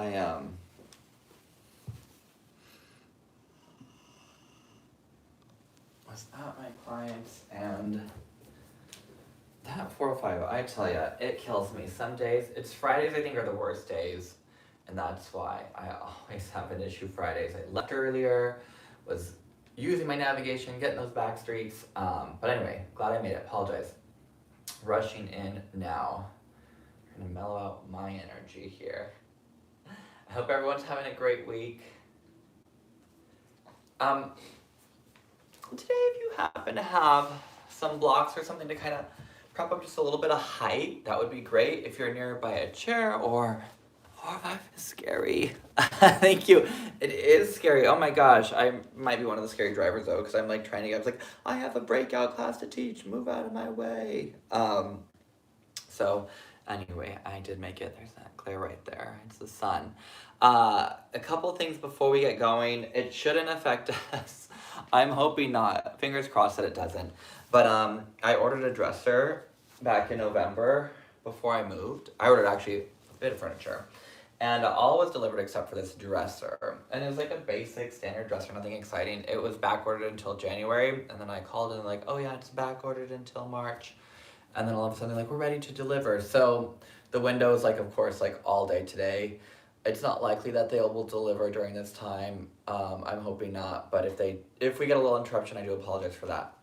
I was at my client's, and that 405, I tell ya, it kills me. Some days, it's Fridays I think are the worst days, and that's why I always have an issue Fridays. I left earlier, was using my navigation, getting those back streets, but anyway, glad I made it. Apologize. Rushing in now. I'm gonna mellow out my energy here. I hope everyone's having a great week. Today, if you happen to have some blocks or something to kind of prop up just a little bit of height, that would be great. If you're nearby a chair or 405 is scary. Thank you. It is scary. Oh my gosh. I might be one of the scary drivers though, because I'm like trying to get, I was like, I have a breakout class to teach. Move out of my way. So anyway, I did make it. There's that glare right there. It's the sun. A couple things before we get going. It shouldn't affect us. I'm hoping not. Fingers crossed that it doesn't. But I ordered a dresser back in November before I moved. I ordered actually a bit of furniture. And all was delivered except for this dresser. And it was like a basic standard dresser, nothing exciting. It was back ordered until January. And then I called and like, oh yeah, it's back ordered until March. And then all of a sudden like, we're ready to deliver. So the window is like, of course, like all day today. It's not likely that they will deliver during this time. I'm hoping not, but if we get a little interruption, I do apologize for that.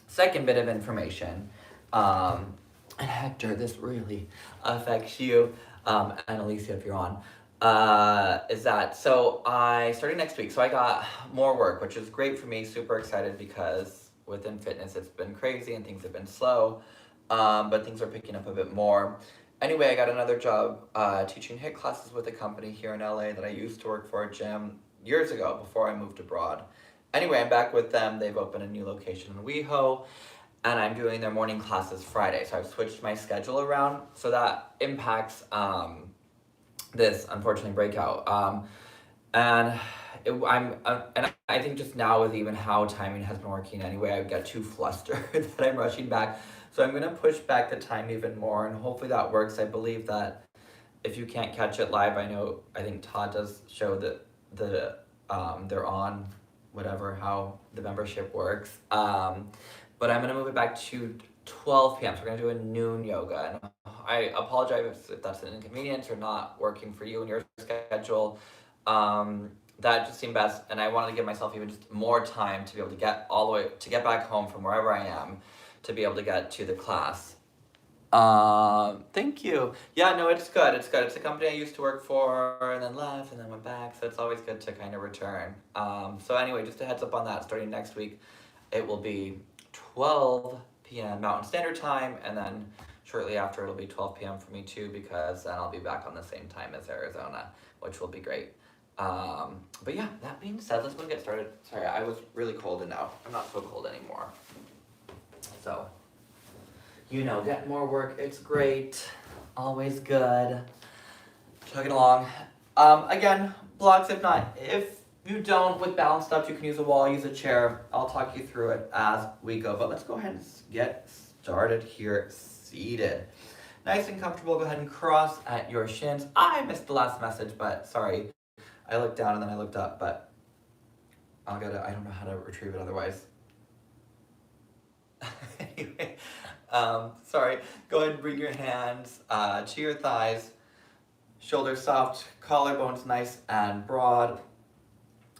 Second bit of information, and Hector, this really affects you, and Alicia if you're on, is that, so I started next week, so I got more work, which is great for me, super excited because within fitness it's been crazy and things have been slow, but things are picking up a bit more. Anyway, I got another job teaching HIIT classes with a company here in LA that I used to work for a gym years ago before I moved abroad. Anyway, I'm back with them. They've opened a new location in WeHo, and I'm doing their morning classes Friday. So I've switched my schedule around, so that impacts this, unfortunately, breakout. And I think just now with even how timing has been working anyway, I get too flustered that I'm rushing back. So I'm gonna push back the time even more, and hopefully that works. I believe that if you can't catch it live, I think Todd does show that they're on whatever, how the membership works. But I'm gonna move it back to 12 p.m. So we're gonna do a noon yoga. And I apologize if that's an inconvenience or not working for you and your schedule. That just seemed best, and I wanted to give myself even just more time to be able to get back home from wherever I am, to be able to get to the class. Thank you. Yeah, no, it's good. It's good. It's a company I used to work for and then left and then went back. So it's always good to kind of return. So anyway, just a heads up on that. Starting next week, it will be 12 p.m. Mountain Standard Time. And then shortly after, it'll be 12 p.m. for me too, because then I'll be back on the same time as Arizona, which will be great. But yeah, that being said, let's go and get started. Sorry, I was really cold and now I'm not so cold anymore. So, get more work, it's great, always good, chugging along. Again, blocks, if you don't, with balanced stuff, you can use a wall, use a chair, I'll talk you through it as we go, but let's go ahead and get started here, seated. Nice and comfortable, go ahead and cross at your shins. I missed the last message, but sorry, I looked down and then I looked up, but I don't know how to retrieve it otherwise. Anyway, sorry, go ahead and bring your hands to your thighs, shoulders soft, collarbones nice and broad.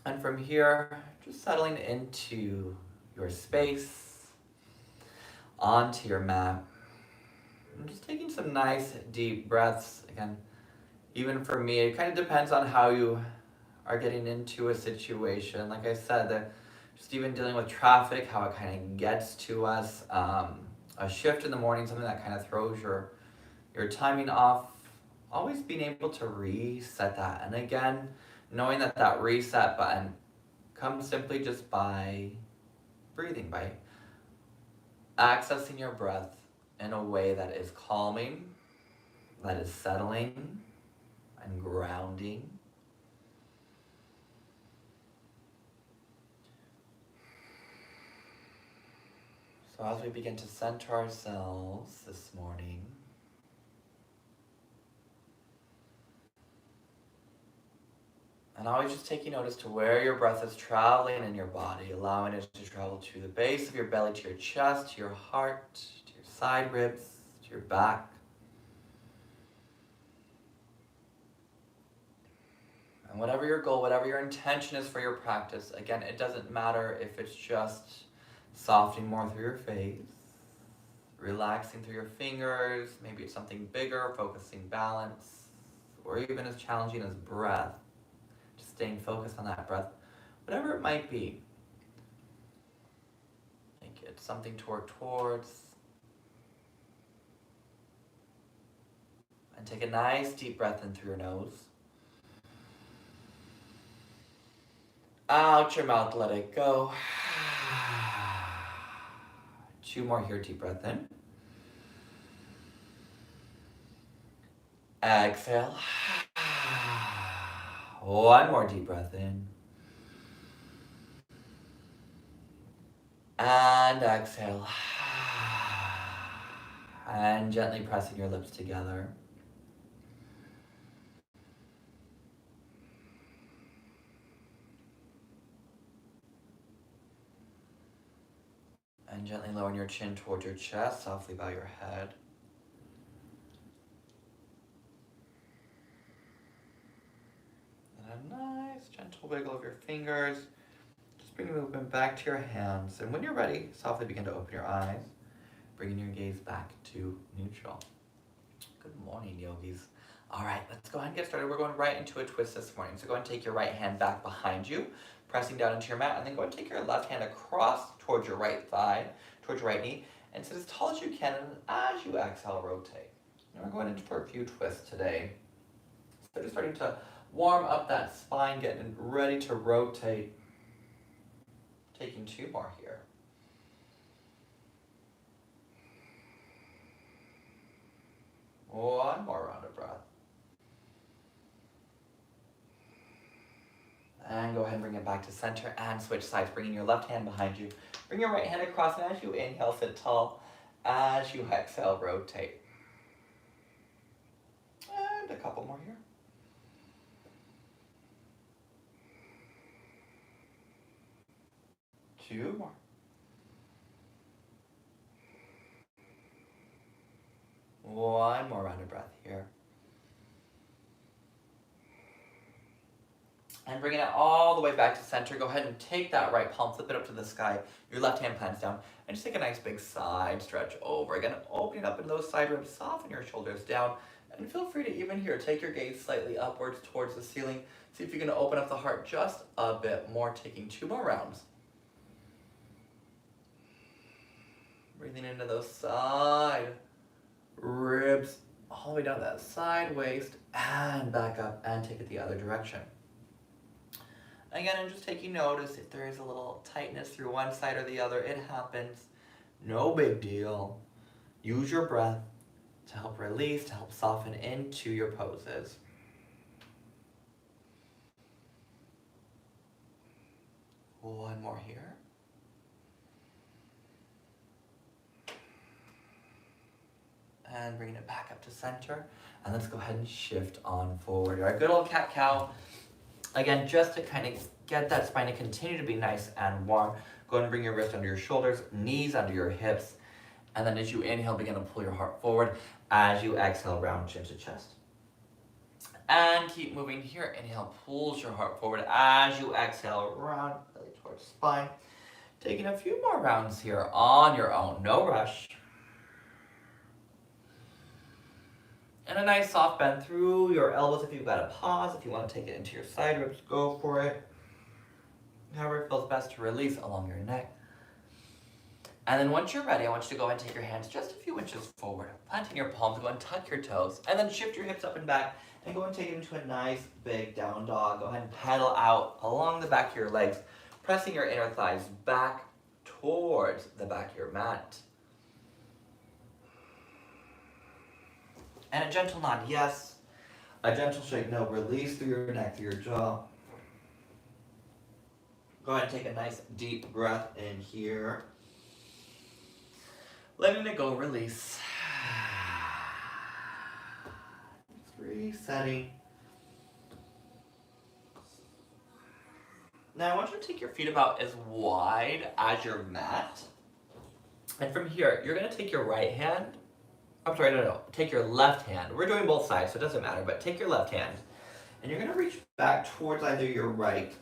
And from here, just settling into your space, onto your mat. And just taking some nice deep breaths. Again, even for me, it kind of depends on how you are getting into a situation. Like I said, just even dealing with traffic, how it kind of gets to us. A shift in the morning, something that kind of throws your timing off. Always being able to reset that. And again, knowing that reset button comes simply just by breathing, by accessing your breath in a way that is calming, that is settling and grounding. So as we begin to center ourselves this morning, And always just taking notice to where your breath is traveling in your body, allowing it to travel to the base of your belly, to your chest, to your heart, to your side ribs, to your back. And whatever your goal, whatever your intention is for your practice, again, it doesn't matter if it's just softening more through your face, relaxing through your fingers, maybe it's something bigger, focusing balance, or even as challenging as breath, just staying focused on that breath, whatever it might be. Make it something to work towards. And take a nice deep breath in through your nose. Out your mouth, let it go. 2 more here, deep breath in. Exhale. 1 more deep breath in. And exhale. And gently pressing your lips together. And gently lowering your chin towards your chest, softly bow your head. And a nice gentle wiggle of your fingers. Just bring the movement back to your hands. And when you're ready, softly begin to open your eyes, bringing your gaze back to neutral. Good morning, yogis. All right, let's go ahead and get started. We're going right into a twist this morning. So go ahead and take your right hand back behind you, pressing down into your mat, and then go ahead and take your left hand across towards your right thigh, towards your right knee, and sit as tall as you can, and as you exhale, rotate. And we're going in for a few twists today. So just starting to warm up that spine, getting ready to rotate. Taking 2 more here. One more round of breath. And go ahead and bring it back to center and switch sides, bringing your left hand behind you. Bring your right hand across, and as you inhale, sit tall. As you exhale, rotate. And a couple more here. Two more. One more round of breath here. And bringing it all the way back to center. Go ahead and take that right palm, flip it up to the sky. Your left hand plants down. And just take a nice big side stretch over. Again, opening up into those side ribs, soften your shoulders down. And feel free to even here, take your gaze slightly upwards towards the ceiling. See if you can open up the heart just a bit more, taking 2 more rounds. Breathing into those side ribs, all the way down that side waist, and back up, and take it the other direction. Again, I'm just taking notice if there is a little tightness through one side or the other. It happens. No big deal. Use your breath to help release, to help soften into your poses. One more here. And bringing it back up to center. And let's go ahead and shift on forward. Our good old cat-cow. Again, just to kind of get that spine to continue to be nice and warm, go ahead and bring your wrist under your shoulders, knees under your hips, and then as you inhale, begin to pull your heart forward. As you exhale, round chin to chest. And keep moving here. Inhale, pulls your heart forward. As you exhale, round belly towards spine. Taking a few more rounds here on your own, no rush. And a nice soft bend through your elbows if you've got a pause. If you want to take it into your side ribs, go for it. However it feels best to release along your neck. And then once you're ready, I want you to go ahead and take your hands just a few inches forward, planting your palms, go and tuck your toes, and then shift your hips up and back, and go and take it into a nice big down dog. Go ahead and pedal out along the back of your legs, pressing your inner thighs back towards the back of your mat. And a gentle nod, yes. A gentle shake, no. Release through your neck, through your jaw. Go ahead and take a nice deep breath in here. Letting it go, release. Just resetting. Now I want you to take your feet about as wide as your mat. And from here, you're gonna take your right hand. I'm sorry, no. Take your left hand. We're doing both sides, so it doesn't matter, but take your left hand. And you're gonna reach back towards either your right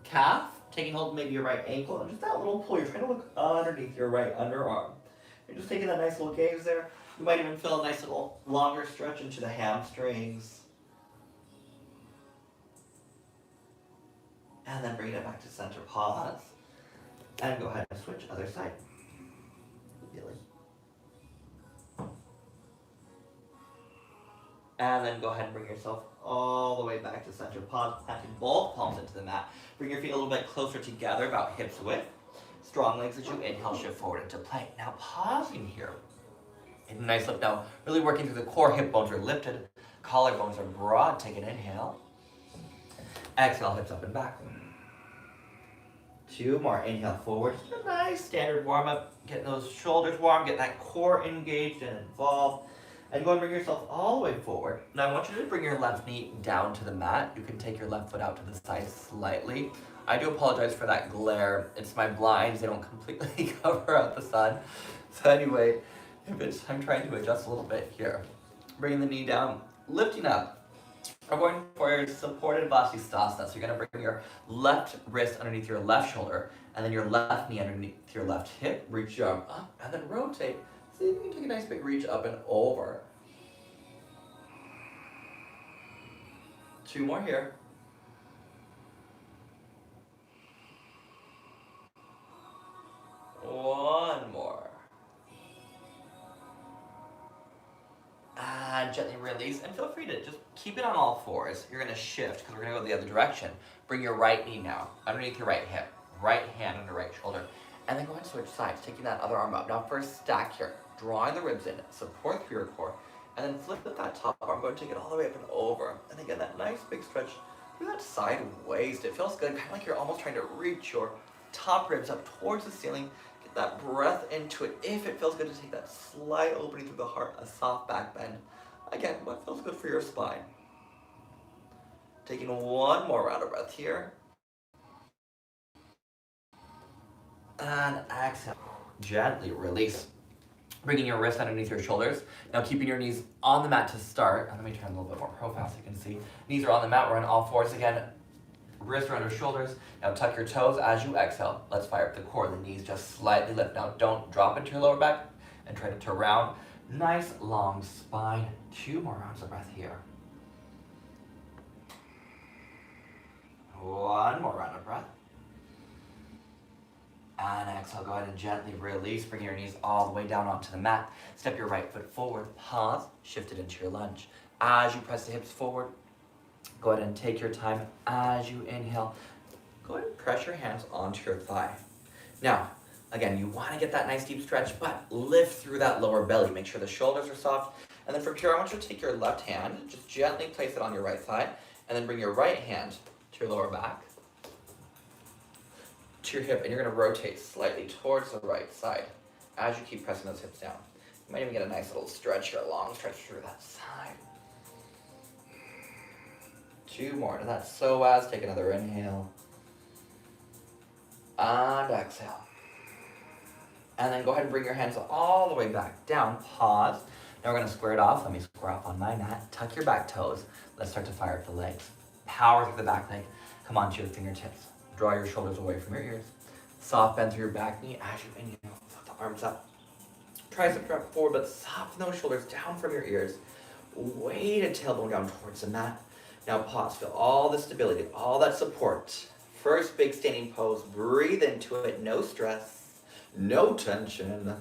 calf, taking hold of maybe your right ankle, and just that little pull. You're trying to look underneath your right underarm. You're just taking that nice little gaze there. You might even feel a nice little longer stretch into the hamstrings. And then bring it back to center, pause. And go ahead and switch other side. Really. And then go ahead and bring yourself all the way back to center, pause, planting both palms into the mat. Bring your feet a little bit closer together, about hips width. Strong legs as you inhale, shift forward into plank. Now pausing here. And nice lift now, really working through the core, hip bones are lifted, collarbones are broad, take an inhale. Exhale, hips up and back. 2 more, inhale forward, just a nice standard warm up, getting those shoulders warm, get that core engaged and involved. And go and bring yourself all the way forward. Now I want you to bring your left knee down to the mat. You can take your left foot out to the side slightly. I do apologize for that glare. It's my blinds, they don't completely cover out the sun. So anyway, I'm trying to adjust a little bit here. Bringing the knee down, lifting up. We're going for your supported BreakoutStudiosTucson. So you're gonna bring your left wrist underneath your left shoulder, and then your left knee underneath your left hip. Reach your arm up, and then rotate. See if you can take a nice big reach up and over. 2 more here. One more. And gently release, and feel free to just keep it on all fours. You're gonna shift, because we're gonna go the other direction. Bring your right knee now, underneath your right hip. Right hand under right shoulder. And then go ahead and switch sides, taking that other arm up. Now first stack here, drawing the ribs in, support through your core, and then flip with that top arm. Go and take it all the way up and over. And again, that nice big stretch through that side waist. It feels good, kind of like you're almost trying to reach your top ribs up towards the ceiling. Get that breath into it. If it feels good to take that slight opening through the heart, a soft back bend. Again, what feels good for your spine. Taking one more round of breath here. And exhale. Gently release. Bringing your wrist underneath your shoulders. Now keeping your knees on the mat to start. Let me turn a little bit more profile so you can see. Knees are on the mat. We're on all fours again. Wrists are under shoulders. Now tuck your toes as you exhale. Let's fire up the core. The knees just slightly lift. Now don't drop into your lower back and try to round. Nice long spine. 2 more rounds of breath here. One more round of breath. And exhale, go ahead and gently release. Bring your knees all the way down onto the mat. Step your right foot forward. Pause. Shift it into your lunge. As you press the hips forward, go ahead and take your time. As you inhale, go ahead and press your hands onto your thigh. Now, again, you want to get that nice deep stretch, but lift through that lower belly. Make sure the shoulders are soft. And then from here, I want you to take your left hand, just gently place it on your right thigh, and then bring your right hand to your lower back, to your hip, and you're going to rotate slightly towards the right side as you keep pressing those hips down. You might even get a nice little stretch here, long stretch through that side. 2 more to that psoas. Take another inhale. And exhale. And then go ahead and bring your hands all the way back down. Pause. Now we're going to square it off. Let me square off on my mat. Tuck your back toes. Let's start to fire up the legs. Power through the back leg. Come onto your fingertips. Draw your shoulders away from your ears. Soft bend through your back knee as you inhale. Lift the arms up. Tricep drop forward, but soften those shoulders down from your ears. Weight a tailbone down towards the mat. Now pause. Feel all the stability, all that support. First big standing pose. Breathe into it. No stress. No tension.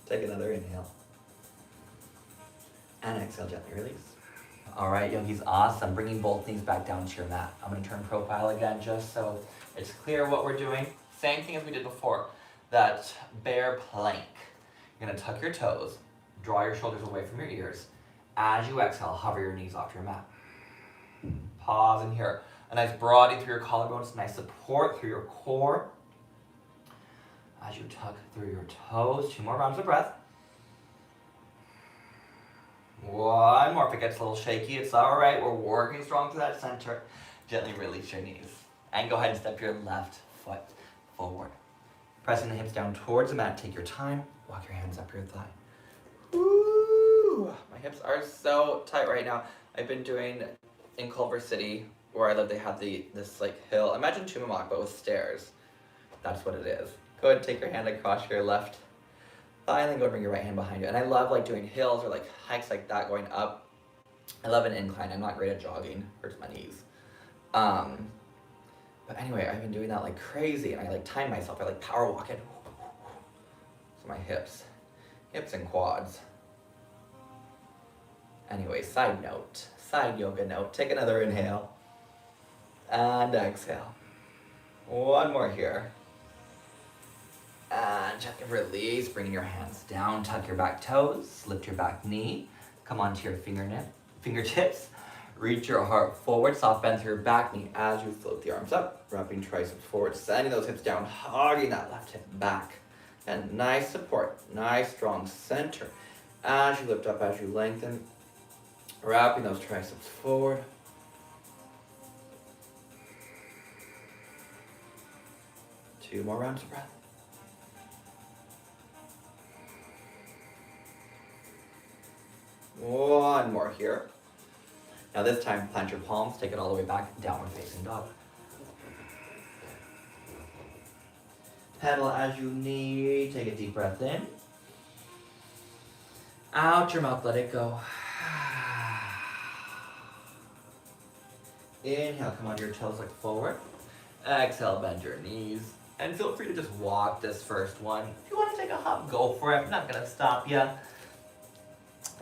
Take another inhale. And exhale, gently release. All right, yogis, awesome. Bringing both knees back down to your mat. I'm going to turn profile again just so it's clear what we're doing. Same thing as we did before, that bear plank. You're going to tuck your toes, draw your shoulders away from your ears. As you exhale, hover your knees off your mat. Pause in here. A nice broadening through your collarbones, nice support through your core. As you tuck through your toes, 2 more rounds of breath. 1 more. If it gets a little shaky, it's all right. We're working strong through that center. Gently release your knees. And go ahead and step your left foot forward. Pressing the hips down towards the mat, take your time, walk your hands up your thigh. Woo! My hips are so tight right now. I've been doing, in Culver City, where I live, they have this like hill. Imagine Tumamoc, but with stairs. That's what it is. Go ahead and take your hand across your left thigh, and then go and bring your right hand behind you. And I love like doing hills or like hikes like that, going up. I love an incline. I'm not great at jogging, hurts my knees. But anyway, I've been doing that like crazy, and I like time myself. I like power walk it. So my hips and quads. Anyway, side yoga note. Take another inhale and exhale. One more here. And check and release, bringing your hands down, tuck your back toes, lift your back knee, come onto your fingertips, reach your heart forward, soft bend through your back knee as you float the arms up, wrapping triceps forward, sending those hips down, hugging that left hip back. And nice support, nice strong center. As you lift up, as you lengthen, wrapping those triceps forward. Two more rounds of breath. One more here. Now this time, plant your palms, take it all the way back, downward facing dog. Pedal as you need, take a deep breath in. Out your mouth, let it go. Inhale, come onto your toes, look forward. Exhale, bend your knees. And feel free to just walk this first one. If you want to take a hop, go for it. I'm not going to stop you.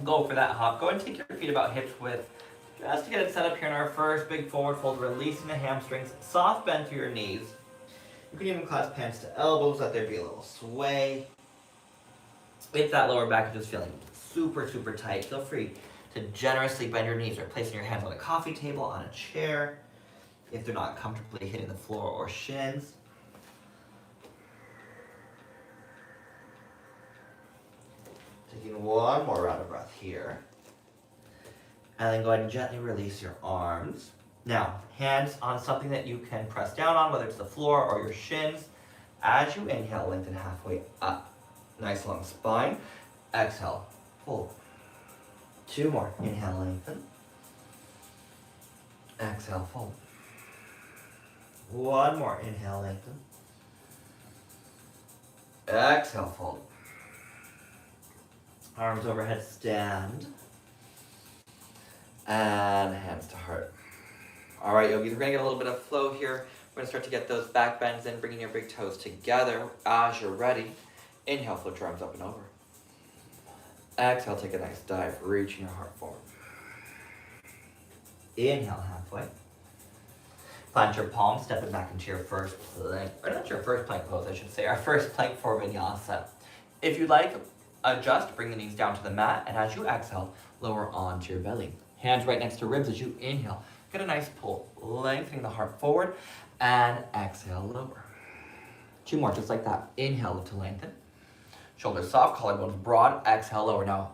Go for that hop. Go and take your feet about hips width. Just to get it set up here in our first big forward fold, releasing the hamstrings. Soft bend through your knees. You can even clasp hands to elbows, let there be a little sway. If that lower back is just feeling super, super tight, feel free to generously bend your knees or placing your hands on a coffee table, on a chair, if they're not comfortably hitting the floor or shins. Taking one more round of breath here. And then go ahead and gently release your arms. Now, hands on something that you can press down on, whether it's the floor or your shins. As you inhale, lengthen halfway up. Nice long spine. Exhale, fold. Two more. Inhale, lengthen. Exhale, fold. One more. Inhale, lengthen. Exhale, fold. Arms overhead, stand. And hands to heart. All right, yogis, we're gonna get a little bit of flow here. We're gonna start to get those back bends in, bringing your big toes together. As you're ready, inhale, float your arms up and over. Exhale, take a nice dive, reaching your heart forward. Inhale, halfway. Plant your palms, step it back into your first plank, or not your first plank pose, I should say, our first plank for vinyasa. If you'd like, adjust, bring the knees down to the mat, and as you exhale, lower onto your belly. Hands right next to ribs as you inhale. Get a nice pull, lengthening the heart forward, and exhale, lower. Two more, just like that. Inhale, lift to lengthen. Shoulders soft, collarbones broad, exhale, lower. Now,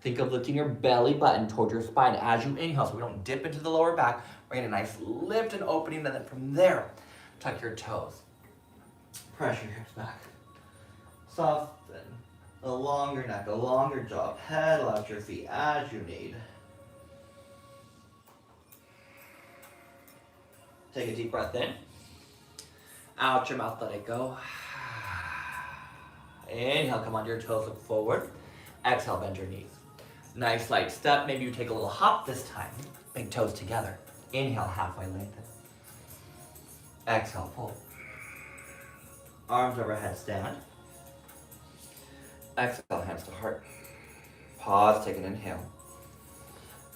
think of lifting your belly button towards your spine as you inhale, so we don't dip into the lower back. We're getting a nice lift and opening, and then from there, tuck your toes. Press your hips back. Soften. A longer neck, a longer jaw. Pedal out your feet as you need. Take a deep breath in. Out your mouth, let it go. Inhale, come onto your toes, look forward. Exhale, bend your knees. Nice light step. Maybe you take a little hop this time. Big toes together. Inhale, halfway lengthen. Exhale, pull. Arms overhead, stand. Exhale, hands to heart. Pause, take an inhale.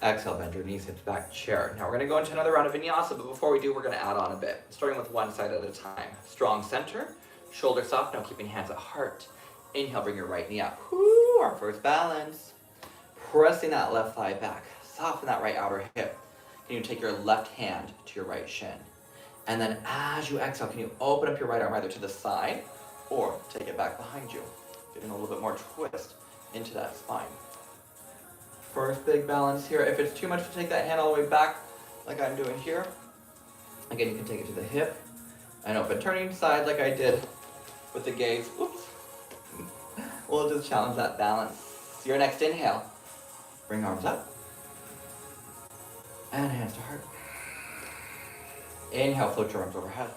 Exhale, bend your knees, hips back, chair. Now we're gonna go into another round of vinyasa, but before we do, we're gonna add on a bit. Starting with one side at a time. Strong center, shoulder soft, now keeping hands at heart. Inhale, bring your right knee up. Woo, our first balance. Pressing that left thigh back. Soften that right outer hip. Can you take your left hand to your right shin? And then as you exhale, can you open up your right arm either to the side or take it back behind you? Getting a little bit more twist into that spine. First big balance here. If it's too much to take that hand all the way back, like I'm doing here, Again, you can take it to the hip and open, turning side like I did with the gaze. Oops. We'll just challenge that balance. Your next inhale, bring arms up and hands to heart. Inhale, float your arms overhead.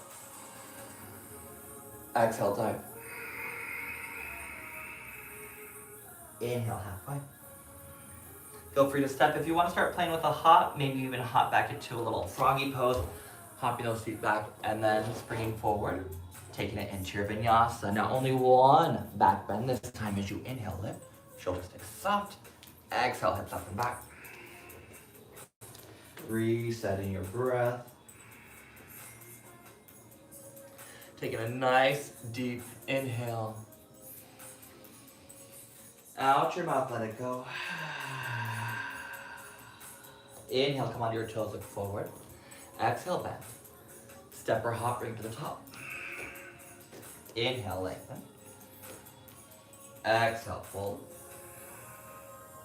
Exhale, dive. Inhale, halfway. Feel free to step. If you want to start playing with a hop, maybe even hop back into a little froggy pose, hopping those feet back, and then springing forward, taking it into your vinyasa. Now only one back bend this time as you inhale, lift, shoulders stay soft. Exhale, hips up and back. Resetting your breath. Taking a nice deep inhale. Out your mouth, let it go. Inhale, come onto your toes, look forward. Exhale, bend. Step or hop, bring to the top. Inhale, lengthen. Exhale, fold.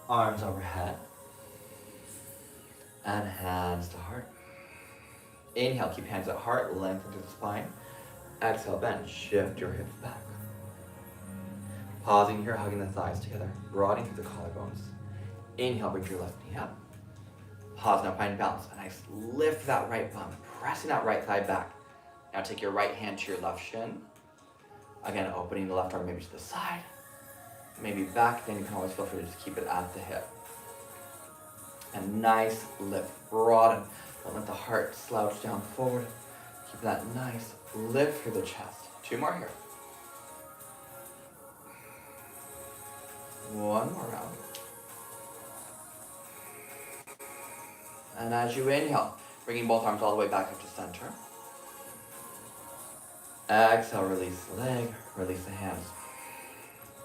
Arms overhead. And hands to heart. Inhale, keep hands at heart, lengthen through the spine. Exhale, bend, shift your hips back. Pausing here, hugging the thighs together, broadening through the collarbones. Inhale, bring your left knee up. Pause now, find balance. A nice lift that right bum, pressing that right thigh back. Now take your right hand to your left shin. Again, opening the left arm maybe to the side, maybe back, then you can always feel free to just keep it at the hip. And nice lift, broaden. Don't let the heart slouch down forward. Keep that nice lift through the chest. 2 more here. 1 more round. And as you inhale, bringing both arms all the way back up to center. Exhale, release the leg, release the hands.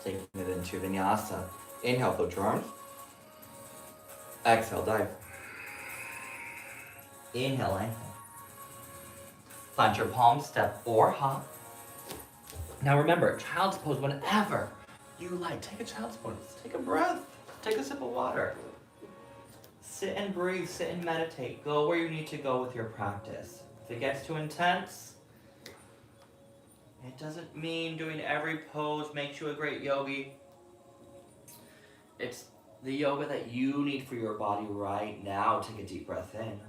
Taking it into vinyasa. Inhale, float your arms. Exhale, dive. Inhale, lengthen. Plant your palms, step or hop. Now remember, child's pose whenever you like. Take a child's pose. Take a breath. Take a sip of water. Sit and breathe, sit and meditate. Go where you need to go with your practice. If it gets too intense, it doesn't mean doing every pose makes you a great yogi. It's the yoga that you need for your body right now. Take a deep breath in.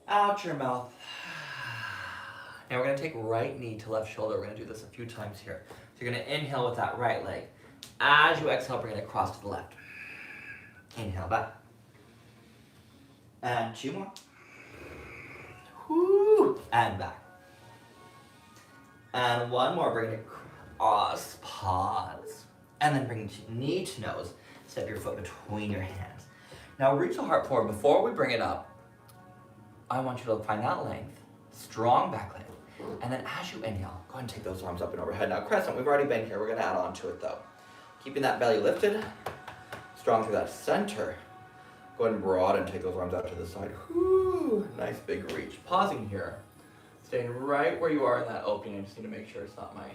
Out your mouth. Now we're going to take right knee to left shoulder. We're going to do this a few times here. So you're going to inhale with that right leg. As you exhale, bring it across to the left. Inhale back. And 2 more. Whoo! And back. And 1 more, bring it across, pause. And then bring knee to nose. Step your foot between your hands. Now reach the heart forward. Before we bring it up, I want you to find that length, strong back leg. And then as you inhale, go ahead and take those arms up and overhead. Now crescent, we've already been here. We're gonna add on to it though. Keeping that belly lifted, strong through that center. Go ahead and broaden, take those arms out to the side. Whoo, nice big reach. Pausing here. Staying right where you are in that opening. I just need to make sure it's not my,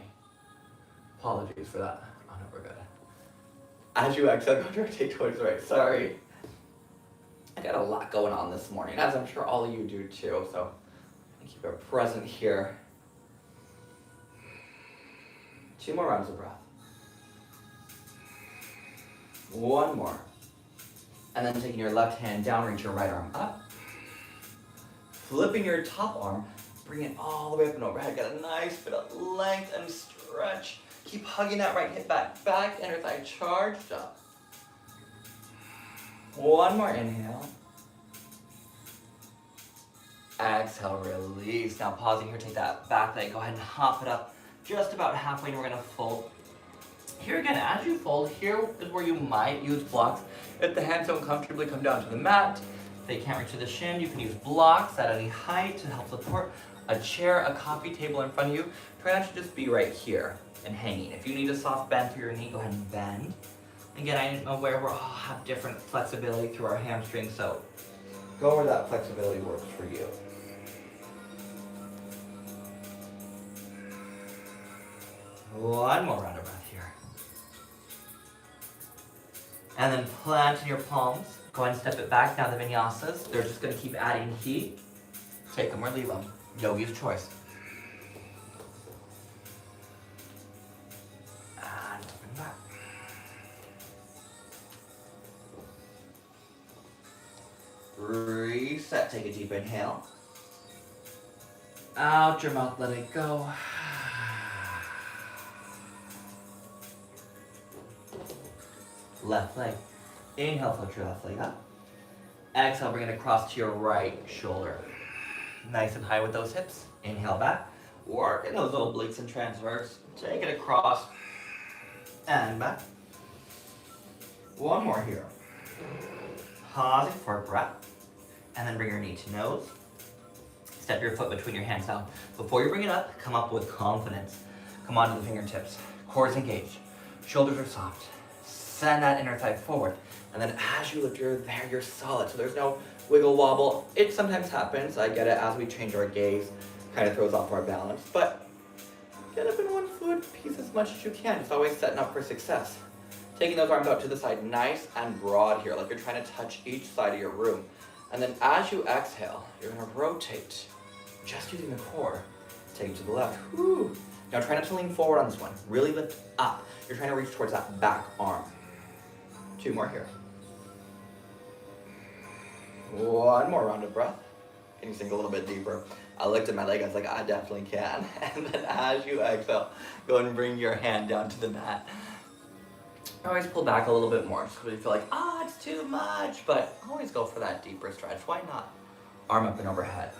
apologies for that. Oh no, we're good. As you exhale, go rotate towards the right. Sorry. I got a lot going on this morning, as I'm sure all of you do too, so keep it present here. 2 more rounds of breath. 1 more. And then taking your left hand down, reach your right arm up. Flipping your top arm, bring it all the way up and overhead. Get a nice bit of length and stretch. Keep hugging that right hip back, inner thigh charged up. 1 more inhale. Exhale, release. Now pausing here, take that back leg, go ahead and hop it up just about halfway, and we're gonna fold. Here again, as you fold, here is where you might use blocks. If the hands don't comfortably come down to the mat, if they can't reach to the shin, you can use blocks at any height to help support. A chair, a coffee table in front of you. Try not to just be right here and hanging. If you need a soft bend through your knee, go ahead and bend. Again, I'm aware we all have different flexibility through our hamstrings, so go where that flexibility works for you. One more round of breath here. And then planting your palms. Go ahead and step it back. Now the vinyasas, they're just going to keep adding heat. Take them or leave them. Yogi's choice. And open back. Reset, take a deep inhale. Out your mouth, let it go. Left leg. Inhale, float your left leg up. Exhale, bring it across to your right shoulder. Nice and high with those hips. Inhale back. Work in those obliques and transverse. Take it across and back. One more here. Pausing for a breath. And then bring your knee to nose. Step your foot between your hands down. Before you bring it up, come up with confidence. Come onto the fingertips. Core is engaged. Shoulders are soft. Send that inner thigh forward. And then as you lift, you're solid. So there's no wiggle wobble. It sometimes happens. I get it as we change our gaze. Kind of throws off our balance. But get up in one foot piece as much as you can. It's always setting up for success. Taking those arms out to the side, nice and broad here, like you're trying to touch each side of your room. And then as you exhale, you're gonna rotate, just using the core. Take it to the left. Woo. Now try not to lean forward on this one. Really lift up. You're trying to reach towards that back arm. 2 more here. One more round of breath. Can you sink a little bit deeper? I looked at my leg, I was like, I definitely can. And then as you exhale, go and bring your hand down to the mat. Always pull back a little bit more, just because you feel like, it's too much. But always go for that deeper stretch. Why not? Arm up and overhead.